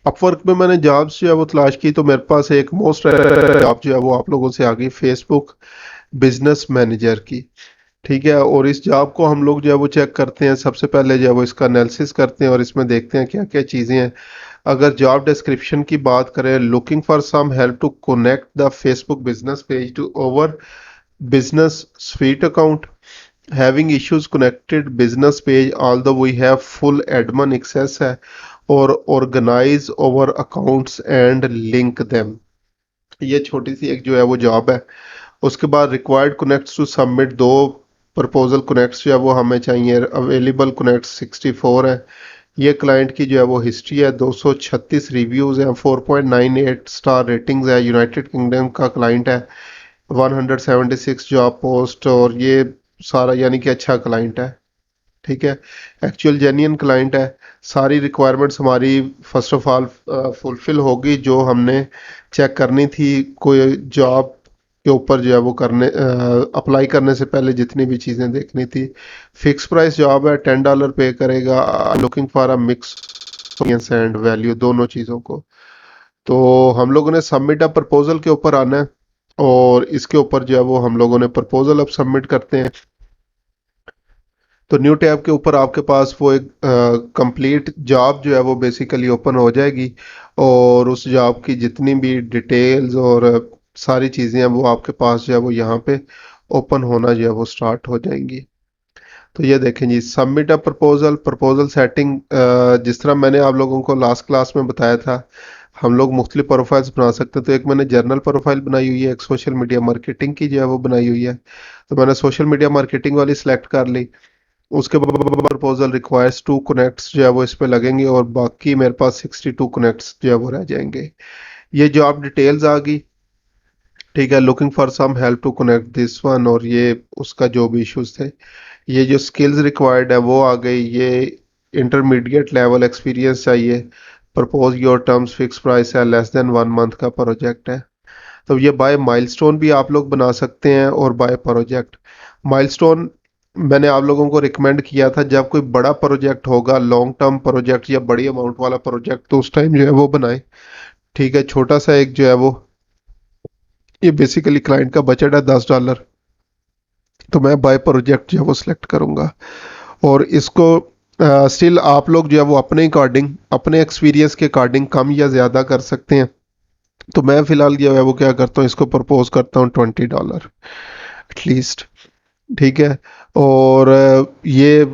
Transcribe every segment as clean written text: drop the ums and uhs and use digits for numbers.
Upwork में मैंने jobs जो है वो तलाश की, तो मेरे पास एक मोस्ट जॉब जो है वो आप लोगों से आ गई, फेसबुक बिजनेस मैनेजर की। ठीक है, और इस जॉब को हम लोग जो है वो चेक करते हैं, सबसे पहले जो है वो इसका एनालिसिस करते हैं और इसमें देखते हैं क्या क्या चीज़ें हैं। अगर जॉब डिस्क्रिप्शन की बात करें, looking for some help to connect the Facebook business page to over business suite account, having issues connected business page although we have full admin access है, और organise over accounts and link them. ये छोटी सी एक जो है वो job है। उसके बाद रिक्वायर्ड कनेक्ट्स टू सबमिट, दो प्रपोजल कनेक्ट्स जो है वो हमें चाहिए। अवेलेबल कनेक्ट 64 है। ये क्लाइंट की जो है वो हिस्ट्री है, 236 रिव्यूज़ हैं, 4.98 स्टार रेटिंग्स है, यूनाइटेड किंगडम का क्लाइंट है, 176 जॉब पोस्ट, और ये सारा यानी कि अच्छा क्लाइंट है। ठीक है, एक्चुअल जेन्युइन क्लाइंट है। सारी रिक्वायरमेंट्स हमारी फर्स्ट ऑफ ऑल फुलफिल होगी जो हमने चेक करनी थी। कोई जॉब के ऊपर जो है वो करने अप्लाई करने से पहले जितनी भी चीज़ें देखनी थी। फिक्स प्राइस जॉब है, $10 पे करेगा। Looking for a mix and value, दोनों चीज़ों को। तो हम लोगों ने सबमिट अ प्रपोजल के ऊपर आना है, और इसके ऊपर जो है वो हम लोगों ने प्रपोजल अब सबमिट करते हैं। तो न्यू टैब के ऊपर आपके पास वो एक कंप्लीट जॉब जो है वो बेसिकली ओपन हो जाएगी, और उस जॉब की जितनी भी डिटेल्स और सारी चीज़ें हैं वो आपके पास जो है वो यहाँ पे ओपन होना जो है वो स्टार्ट हो जाएंगी। तो ये देखें जी, submit a proposal, proposal setting. जिस तरह मैंने आप लोगों को लास्ट क्लास में बताया था, हम लोग मुख्तलिफ प्रोफाइल्स बना सकते हैं। तो एक मैंने जर्नल प्रोफाइल बनाई हुई है, एक सोशल मीडिया मार्केटिंग की जो है वो बनाई हुई है। तो मैंने सोशल मीडिया मार्केटिंग वाली सिलेक्ट कर ली। उसके बाद प्रपोजल रिक्वायर्स 2 कनेक्ट्स जो है वो इस पे लगेंगे, और बाकी मेरे पास 62 कनेक्ट्स जो है वो रह जाएंगे। ये जॉब डिटेल्स आ गई। ठीक है, looking for some help to connect this one, और ये उसका जो भी इश्यूज थे। ये जो स्किल्स रिक्वायर्ड है वो आ गई। ये इंटरमीडिएट लेवल एक्सपीरियंस चाहिए। Propose your terms, fix price है, लेस देन 1 मंथ का प्रोजेक्ट है। तो ये बाय माइलस्टोन भी आप लोग बना सकते हैं, और बाय प्रोजेक्ट। माइलस्टोन मैंने आप लोगों को रिकमेंड किया था जब कोई बड़ा प्रोजेक्ट होगा, लॉन्ग टर्म प्रोजेक्ट या बड़ी अमाउंट वाला प्रोजेक्ट, तो उस टाइम जो है वो बनाए। ठीक है, छोटा सा एक जो है वो, ये बेसिकली क्लाइंट का बजट है $10, तो मैं बाय प्रोजेक्ट जो है वो सिलेक्ट करूंगा। और इसको स्टिल आप लोग जो है वो अपने अकॉर्डिंग, अपने एक्सपीरियंस के अकॉर्डिंग कम या ज़्यादा कर सकते हैं। तो मैं फिलहाल जो है वो क्या करता हूँ, इसको प्रपोज करता हूँ $20 एटलीस्ट। ठीक है, और ये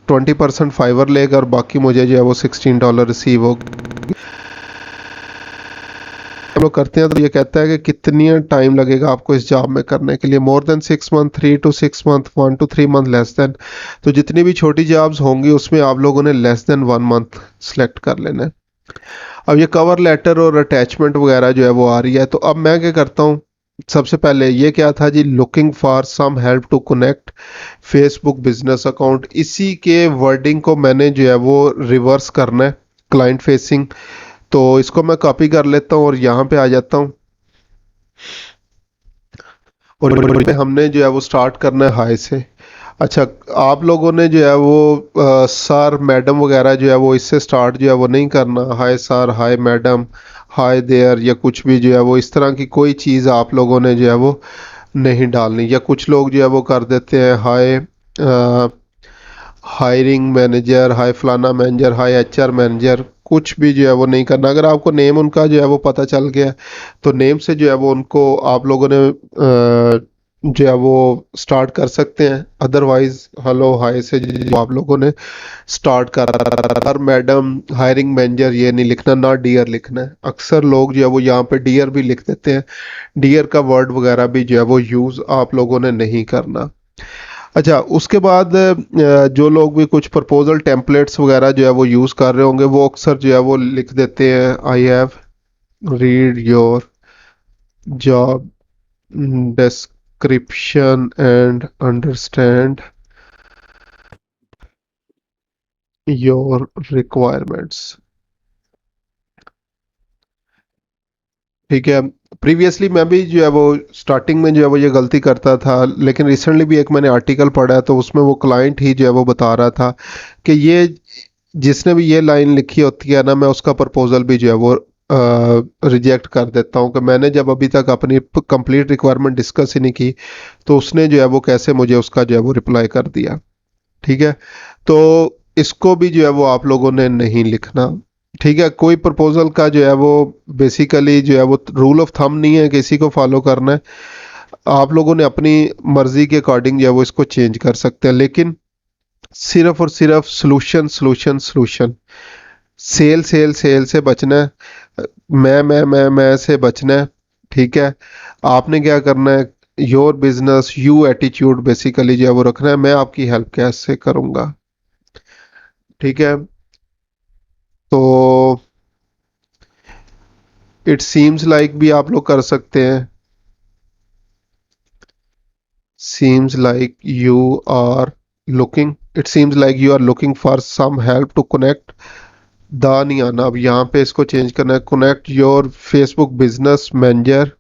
20% फाइवर लेगा, और बाकी मुझे जो है वो $16 रिसीव हो। हम लोग करते हैं तो ये कहता है कि कितनी टाइम लगेगा आपको इस जॉब में करने के लिए। More than 6 month, 3 to 6 month, 1 to 3 month, less than. तो जितनी भी छोटी जॉब्स होंगी उसमें आप लोगों ने लेस देन 1 मंथ सेलेक्ट कर लेना है। अब ये कवर लेटर और अटैचमेंट वगैरह जो है वो आ रही है, तो अब मैं क्या करता हूँ। सबसे पहले ये क्या था जी, looking for some help to connect Facebook business account, इसी के वर्डिंग को मैंने जो है वो रिवर्स करना है, क्लाइंट फेसिंग। तो इसको मैं कॉपी कर लेता हूँ और यहाँ पे आ जाता हूँ, और पे हमने जो है वो स्टार्ट करना है हाई से। अच्छा, आप लोगों ने जो है वो सर मैडम वगैरह जो है वो इससे स्टार्ट जो है वो नहीं करना। Hi sir, hi madam, hi there, या कुछ भी जो है वो इस तरह की कोई चीज़ आप लोगों ने जो है वो नहीं डालनी। या कुछ लोग जो है वो कर देते हैं हाय हायरिंग मैनेजर, हाय फलाना मैनेजर, हाय एचआर मैनेजर, कुछ भी जो है वो नहीं करना। अगर आपको नेम उनका जो है वो पता चल गया, तो नेम से जो है वो उनको आप लोगों ने जो है वो स्टार्ट कर सकते हैं। अदरवाइज हेलो हाय से जो आप लोगों ने स्टार्ट कर, मैडम, हायरिंग मैनेजर ये नहीं लिखना, ना डियर लिखना है। अक्सर लोग जो है वो यहाँ पे डियर भी लिख देते हैं। डियर का वर्ड वगैरह भी जो है वो यूज़ आप लोगों ने नहीं करना। अच्छा, उसके बाद जो लोग भी कुछ प्रपोजल टेम्पलेट्स वगैरह जो है वो यूज़ कर रहे होंगे, वो अक्सर जो है वो लिख देते हैं I have read your job description and understand your requirements. ठीक है, प्रीवियसली मैं भी जो है वो स्टार्टिंग में जो है वो ये गलती करता था, लेकिन रिसेंटली भी एक मैंने आर्टिकल पढ़ा है, तो उसमें वो क्लाइंट ही जो है वो बता रहा था कि जिसने भी ये लाइन लिखी होती है ना, मैं उसका प्रपोजल भी जो है वो रिजेक्ट कर देता हूँ कि मैंने जब अभी तक अपनी कंप्लीट रिक्वायरमेंट डिस्कस ही नहीं की, तो उसने जो है वो कैसे मुझे उसका जो है वो रिप्लाई कर दिया। ठीक है, तो इसको भी जो है वो आप लोगों ने नहीं लिखना। ठीक है, कोई प्रपोजल का जो है वो बेसिकली जो है वो रूल ऑफ थंब नहीं है किसी को फॉलो करना है। आप लोगों ने अपनी मर्जी के अकॉर्डिंग जो है वो इसको चेंज कर सकते हैं, लेकिन सिर्फ और सिर्फ solution solution solution, sell sell sell से बचना है, मैं से बचना है। ठीक है, आपने क्या करना है, your business you attitude basically जो है वो रखना है, मैं आपकी हेल्प कैसे करूंगा। ठीक है, तो इट सीम्स लाइक भी आप लोग कर सकते हैं, seems like you are it seems like you are looking for some help to connect the नहीं आना, अब यहाँ पे इसको चेंज करना है, connect your Facebook business manager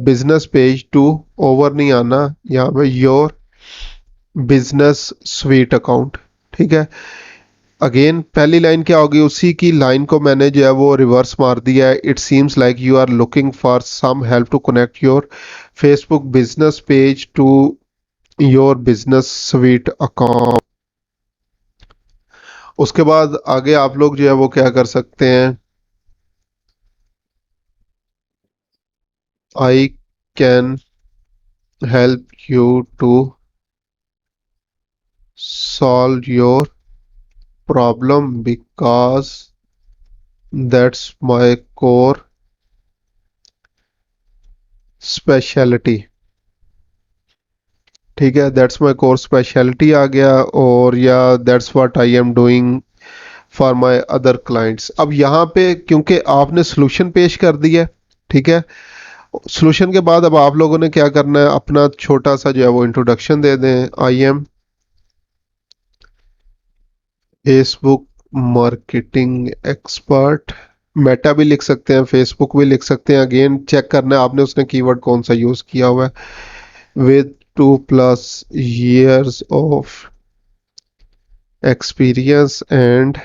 business page to, over नहीं आना, यहाँ पे योर बिजनेस स्वीट अकाउंट। ठीक है, अगेन पहली लाइन क्या होगी, उसी की लाइन को मैंने जो है वो रिवर्स मार दिया है, it seems like you are looking for some help to connect your Facebook business page to your business suite account. उसके बाद आगे आप लोग जो है वो क्या कर सकते हैं, I can help you to solve your problem because that's my core speciality. ठीक है, दैट्स माई कोर स्पेशलिटी आ गया, और या that's what I am doing for my other clients. अब यहाँ पे क्योंकि आपने सोल्यूशन पेश कर दिया है, ठीक है, सोल्यूशन के बाद अब आप लोगों ने क्या करना है, अपना छोटा सा जो है वो इंट्रोडक्शन दे दें, I am Facebook marketing expert. Meta भी लिख सकते हैं, फेसबुक भी लिख सकते हैं, अगेन चेक करना है आपने उसने कीवर्ड कौन सा यूज किया हुआ है। With 2+ years of experience and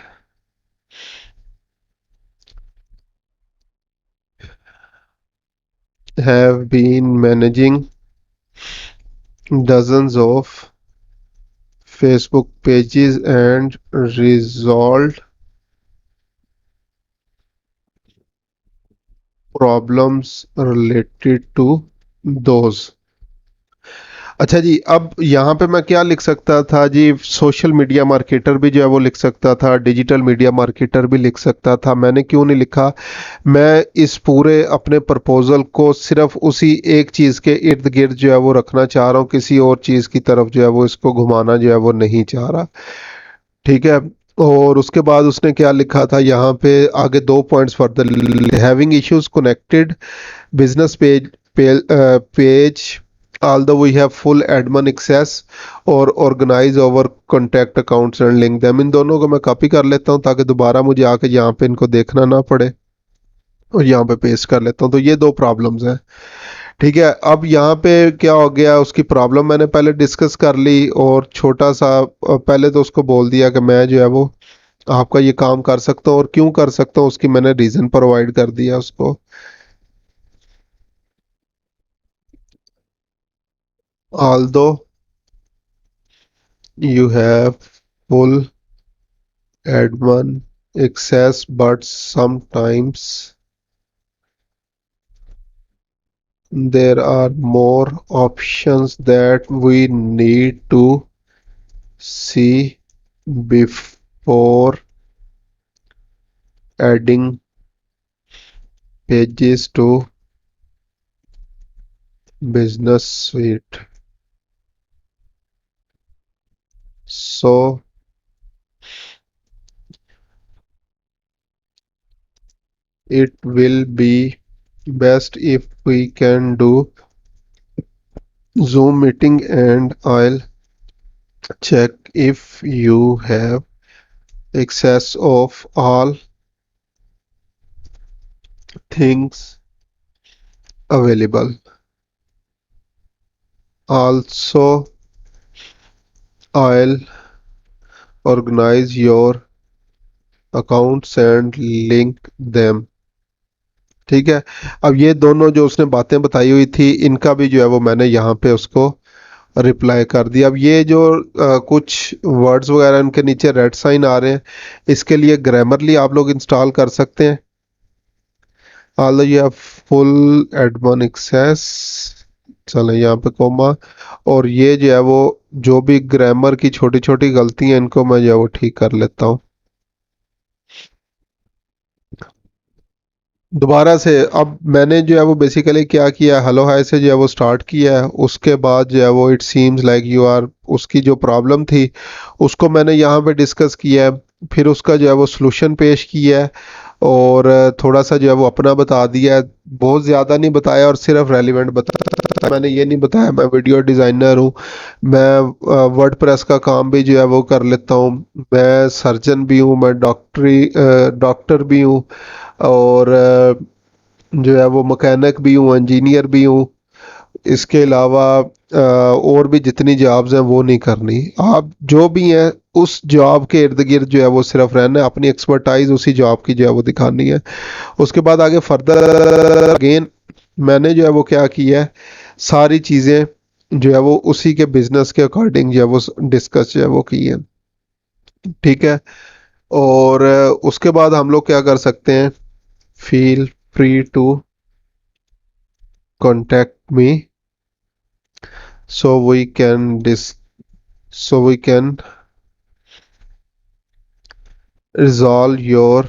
have been managing dozens of Facebook pages and resolved problems related to those। अच्छा जी, अब यहाँ पे मैं क्या लिख सकता था जी, सोशल मीडिया मार्केटर भी जो है वो लिख सकता था, डिजिटल मीडिया मार्केटर भी लिख सकता था, मैंने क्यों नहीं लिखा। मैं इस पूरे अपने प्रपोजल को सिर्फ उसी एक चीज़ के इर्द गिर्द जो है वो रखना चाह रहा हूँ, किसी और चीज़ की तरफ जो है वो इसको घुमाना जो है वो नहीं चाह रहा। ठीक है, और उसके बाद उसने क्या लिखा था यहाँ पे, आगे 2 points further, having issues connected business page although we have full admin access or organize our contact accounts and link them। इन दोनों को मैं कॉपी कर लेता हूँ ताकि दोबारा मुझे आके यहाँ पे इनको देखना ना पड़े, और यहाँ पे पेस्ट कर लेता हूँ, तो ये दो प्रॉब्लम्स हैं। ठीक है, अब यहाँ पे क्या हो गया, उसकी प्रॉब्लम मैंने पहले डिस्कस कर ली, और छोटा सा पहले तो उसको बोल दिया कि मैं जो है वो आपका ये काम कर सकता हूँ, और क्यों कर सकता हूँ उसकी मैंने रीजन प्रोवाइड कर दिया उसको। although you have full admin access but sometimes there are more options that we need to see before adding pages to business suite, so it will be best if we can do Zoom meeting, and I'll check if you have access of all things available. Also, I'll organise your accounts and link them. ठीक है। अब ये दोनों जो उसने बातें बताई हुई थी इनका भी जो है वो मैंने यहाँ पे उसको रिप्लाई कर दिया। अब ये जो कुछ वर्ड्स वगैरह इनके नीचे रेड साइन आ रहे हैं, इसके लिए ग्रामरली आप लोग इंस्टॉल कर सकते हैं। Although you have full admin access, चलो यहाँ पे कोमा, और ये जो है वो जो भी ग्रामर की छोटी छोटी गलतियां इनको मैं जो है वो ठीक कर लेता हूँ दोबारा से। अब मैंने जो है वो बेसिकली क्या किया, हेलो हाय से जो है वो स्टार्ट किया है, उसके बाद जो है वो it seems like you are, उसकी जो प्रॉब्लम थी उसको मैंने यहाँ पे डिस्कस किया है, फिर उसका जो है वो सलूशन पेश किया है, और थोड़ा सा जो है वो अपना बता दिया है। बहुत ज़्यादा नहीं बताया और सिर्फ रेलिवेंट बताया। मैंने ये नहीं बताया मैं वीडियो डिज़ाइनर हूँ, मैं वर्डप्रेस का काम भी जो है वो कर लेता हूँ, मैं सर्जन भी हूँ, मैं डॉक्टर भी हूँ, और जो है वो मैकेनिक भी हूँ, इंजीनियर भी हूँ। इसके अलावा और भी जितनी जॉब्स हैं वो नहीं करनी। आप जो भी हैं उस जॉब के इर्द गिर्द जो है वो सिर्फ रहना है, अपनी एक्सपर्टाइज उसी जॉब की जो है वो दिखानी है। उसके बाद आगे फर्दर अगेन मैंने जो है वो क्या किया है, सारी चीज़ें जो है वो उसी के बिजनेस के अकॉर्डिंग जो है वो डिस्कस जो है वो की है। ठीक है। और उसके बाद हम लोग क्या कर सकते हैं, feel free to contact me so we can so we can resolve your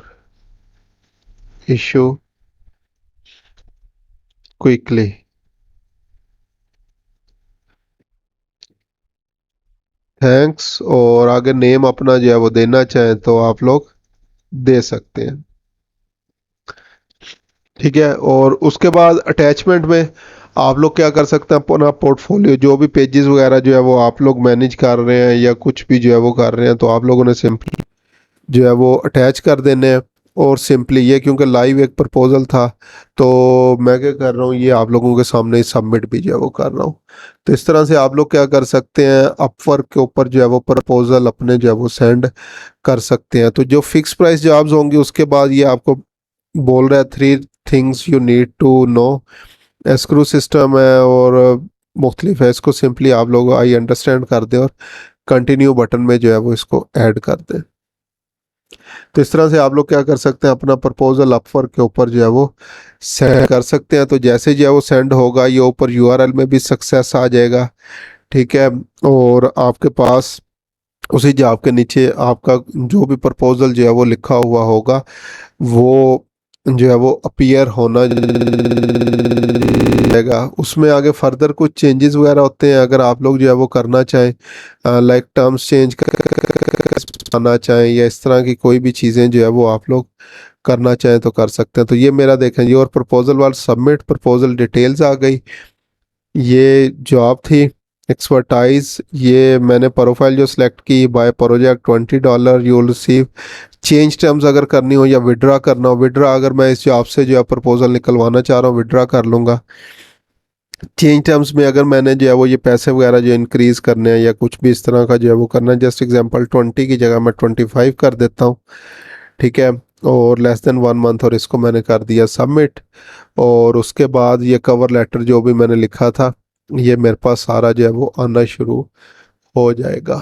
issue quickly। Thanks, और अगर नेम अपना जो है वो देना चाहें तो आप लोग दे सकते हैं। ठीक है। और उसके बाद अटैचमेंट में आप लोग क्या कर सकते हैं, अपना पोर्टफोलियो जो भी पेजेस वगैरह जो है वो आप लोग मैनेज कर रहे हैं या कुछ भी जो है वो कर रहे हैं, तो आप लोगों ने सिंपली जो है वो अटैच कर देने हैं। और सिंपली ये क्योंकि लाइव एक प्रपोजल था, तो मैं क्या कर रहा हूँ, ये आप लोगों के सामने सबमिट भी जो है वो कर रहा हूँ। तो इस तरह से आप लोग क्या कर सकते हैं, अपवर्क के ऊपर जो है वो प्रपोजल अपने जो है वो सेंड कर सकते हैं। तो जो फिक्स प्राइस जॉब्स होंगी उसके बाद ये आपको बोल रहा है 3 things you need to know. Escrow system है और मुख्तलिफ है, इसको सिंपली आप लोग आई अंडरस्टैंड कर दें और कंटिन्यू बटन में जो है वो इसको ऐड कर दें। तो इस तरह से आप लोग क्या कर सकते हैं, अपना प्रपोजल अपवर्क के ऊपर जो है वो सेंड कर सकते हैं। तो जैसे जो है वो सेंड होगा ये ऊपर यूआरएल में भी सक्सेस आ जाएगा। ठीक है। और आपके पास उसी जॉब के नीचे आपका जो भी प्रपोजल जो है वो लिखा हुआ होगा वो जो है वो अपीयर होना जाएगा। उसमें आगे फर्दर कुछ चेंजेस वगैरह होते हैं, अगर आप लोग जो है वो करना चाहें, लाइक टर्म्स चेंज करना चाहें या इस तरह की कोई भी चीज़ें जो है वो आप लोग करना चाहें तो कर सकते हैं। तो ये मेरा देखें, ये और प्रपोजल वाल सबमिट प्रपोजल डिटेल्स आ गई। ये जॉब थी एक्सपर्टाइज, ये मैंने प्रोफाइल जो सिलेक्ट की by project $20 you will receive. Change terms अगर करनी हो या विड्रा करना हो, विड्रा अगर मैं इस जॉब से जो है प्रपोजल निकलवाना चाह रहा हूँ विड्रा कर लूँगा। चेंज टर्म्स में अगर मैंने जो है वो ये पैसे वगैरह जो इंक्रीज करने हैं या कुछ भी इस तरह का जो है वो करना है, जस्ट एग्जांपल 20 की जगह मैं 25 कर देता हूँ। ठीक है। और लेस देन 1 मंथ, और इसको मैंने कर दिया सबमिट। और उसके बाद ये कवर लेटर जो भी मैंने लिखा था ये मेरे पास सारा जो है वो आना शुरू हो जाएगा।